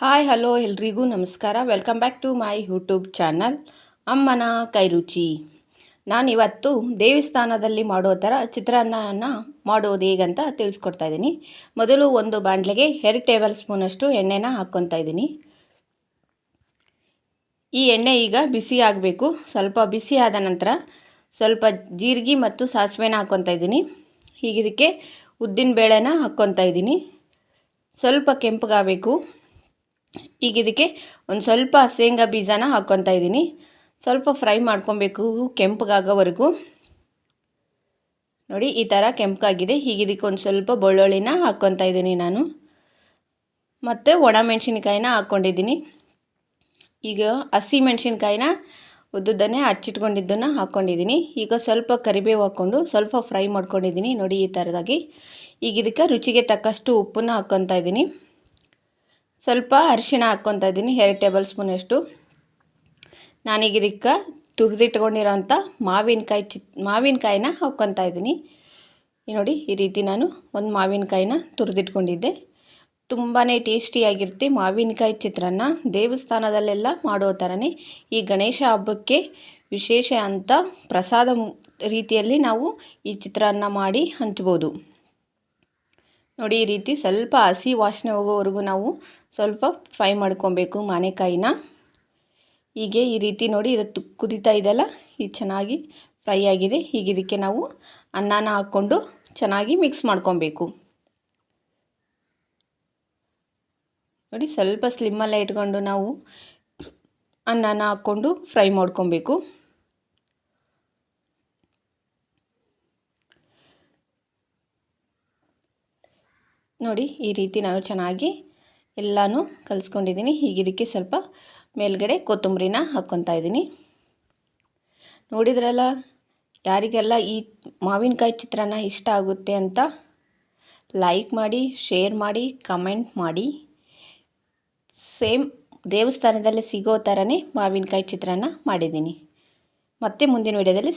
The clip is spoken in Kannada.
ಹಾಯ್ ಹಲೋ ಎಲ್ರಿಗೂ ನಮಸ್ಕಾರ. Welcome back to my YouTube channel ಅಮ್ಮನ ಕೈರುಚಿ. ನಾನಿವತ್ತು ದೇವಸ್ಥಾನದಲ್ಲಿ ಮಾಡೋ ಥರ ಚಿತ್ರಾನ್ನನ ಮಾಡೋದು ಹೇಗಂತ ತಿಳಿಸ್ಕೊಡ್ತಾ ಇದ್ದೀನಿ. ಮೊದಲು ಒಂದು ಬಾಣಲೆಗೆ 2 ಟೇಬಲ್ ಸ್ಪೂನಷ್ಟು ಎಣ್ಣೆನ ಹಾಕ್ಕೊತಾ ಇದ್ದೀನಿ. ಈ ಎಣ್ಣೆ ಈಗ ಬಿಸಿ ಆಗಬೇಕು. ಸ್ವಲ್ಪ ಬಿಸಿ ಆದ ನಂತರ ಸ್ವಲ್ಪ ಜೀರಿಗೆ ಮತ್ತು ಸಾಸಿವೆನ ಹಾಕ್ಕೊತಾ ಇದ್ದೀನಿ. ಈಗ ಇದಕ್ಕೆ ಉದ್ದಿನ ಬೇಳೆನ ಹಾಕ್ಕೊತಾ ಇದ್ದೀನಿ. ಸ್ವಲ್ಪ ಕೆಂಪಗಾಗಬೇಕು. ಈಗ ಇದಕ್ಕೆ ಒಂದು ಸ್ವಲ್ಪ ಶೇಂಗಾ ಬೀಜನ ಹಾಕ್ಕೊತಾ ಇದ್ದೀನಿ. ಸ್ವಲ್ಪ ಫ್ರೈ ಮಾಡ್ಕೊಬೇಕು ಕೆಂಪಗಾಗೋವರೆಗೂ. ನೋಡಿ ಈ ಥರ ಕೆಂಪಗಾಗಿದೆ. ಈಗ ಇದಕ್ಕೆ ಒಂದು ಸ್ವಲ್ಪ ಬೆಳ್ಳುಳ್ಳಿನ ಹಾಕ್ಕೊತಾ ಇದ್ದೀನಿ ನಾನು. ಮತ್ತು ಒಣಮೆಣಸಿನ್ಕಾಯಿನ ಹಾಕ್ಕೊಂಡಿದ್ದೀನಿ. ಈಗ ಹಸಿ ಮೆಣಸಿನ್ಕಾಯಿನ ಉದ್ದುದನ್ನೇ ಹಚ್ಚಿಟ್ಕೊಂಡಿದ್ದನ್ನು ಹಾಕ್ಕೊಂಡಿದ್ದೀನಿ. ಈಗ ಸ್ವಲ್ಪ ಕರಿಬೇವು ಹಾಕ್ಕೊಂಡು ಸ್ವಲ್ಪ ಫ್ರೈ ಮಾಡ್ಕೊಂಡಿದ್ದೀನಿ. ನೋಡಿ ಈ ಥರದಾಗಿ. ಈಗ ಇದಕ್ಕೆ ರುಚಿಗೆ ತಕ್ಕಷ್ಟು ಉಪ್ಪನ್ನು ಹಾಕ್ಕೊತಾ ಇದ್ದೀನಿ. ಸ್ವಲ್ಪ ಅರಿಶಿಣ ಹಾಕ್ಕೊತಾ ಇದ್ದೀನಿ 2 ಟೇಬಲ್ ಸ್ಪೂನಷ್ಟು. ನಾನೀಗ ಇದಕ್ಕೆ ತುರಿದಿಟ್ಕೊಂಡಿರೋಂಥ ಮಾವಿನಕಾಯಿನ ಹಾಕ್ಕೊತಾ ಇದ್ದೀನಿ. ನೋಡಿ ಈ ರೀತಿ ನಾನು ಒಂದು ಮಾವಿನಕಾಯಿನ ತುರಿದಿಟ್ಕೊಂಡಿದ್ದೆ. ತುಂಬಾ ಟೇಸ್ಟಿಯಾಗಿರುತ್ತೆ ಮಾವಿನಕಾಯಿ ಚಿತ್ರಾನ್ನ. ದೇವಸ್ಥಾನದಲ್ಲೆಲ್ಲ ಮಾಡೋ ಥರನೇ ಈ ಗಣೇಶ ಹಬ್ಬಕ್ಕೆ ವಿಶೇಷ ಅಂತ ಪ್ರಸಾದ ರೀತಿಯಲ್ಲಿ ನಾವು ಈ ಚಿತ್ರಾನ್ನ ಮಾಡಿ ಹಂಚ್ಬೋದು. ನೋಡಿ ಈ ರೀತಿ ಸ್ವಲ್ಪ ಹಸಿ ವಾಸನೆ ಹೋಗೋವರೆಗೂ ನಾವು ಸ್ವಲ್ಪ ಫ್ರೈ ಮಾಡ್ಕೊಬೇಕು ಮಾವಿನಕಾಯಿನ. ಹೀಗೆ ಈ ರೀತಿ ನೋಡಿ ಇದು ಕುದೀತಾ ಇದೆಯಲ್ಲ, ಇದು ಚೆನ್ನಾಗಿ ಫ್ರೈ ಆಗಿದೆ. ಈಗ ಇದಕ್ಕೆ ನಾವು ಅನ್ನನ ಹಾಕ್ಕೊಂಡು ಚೆನ್ನಾಗಿ ಮಿಕ್ಸ್ ಮಾಡ್ಕೊಬೇಕು. ನೋಡಿ ಸ್ವಲ್ಪ ಸ್ಲಿಮ್ಮಲ್ಲೇ ಇಟ್ಕೊಂಡು ನಾವು ಅನ್ನನ ಹಾಕ್ಕೊಂಡು ಫ್ರೈ ಮಾಡ್ಕೊಬೇಕು. ನೋಡಿ ಈ ರೀತಿ ನಾನು ಚೆನ್ನಾಗಿ ಎಲ್ಲನೂ ಕಲಿಸ್ಕೊಂಡಿದ್ದೀನಿ. ಈಗ ಇದಕ್ಕೆ ಸ್ವಲ್ಪ ಮೇಲ್ಗಡೆ ಕೊತ್ತಂಬರಿನ ಹಾಕ್ಕೊತಾ ಇದ್ದೀನಿ. ನೋಡಿದ್ರಲ್ಲ, ಯಾರಿಗೆಲ್ಲ ಈ ಮಾವಿನಕಾಯಿ ಚಿತ್ರಾನ್ನ ಇಷ್ಟ ಆಗುತ್ತೆ ಅಂತ ಲೈಕ್ ಮಾಡಿ, ಶೇರ್ ಮಾಡಿ, ಕಮೆಂಟ್ ಮಾಡಿ. ಸೇಮ್ ದೇವಸ್ಥಾನದಲ್ಲಿ ಸಿಗೋ ಥರನೇ ಮಾವಿನಕಾಯಿ ಚಿತ್ರಾನ್ನ ಮಾಡಿದ್ದೀನಿ. ಮತ್ತೆ ಮುಂದಿನ ವಿಡಿಯೋದಲ್ಲಿ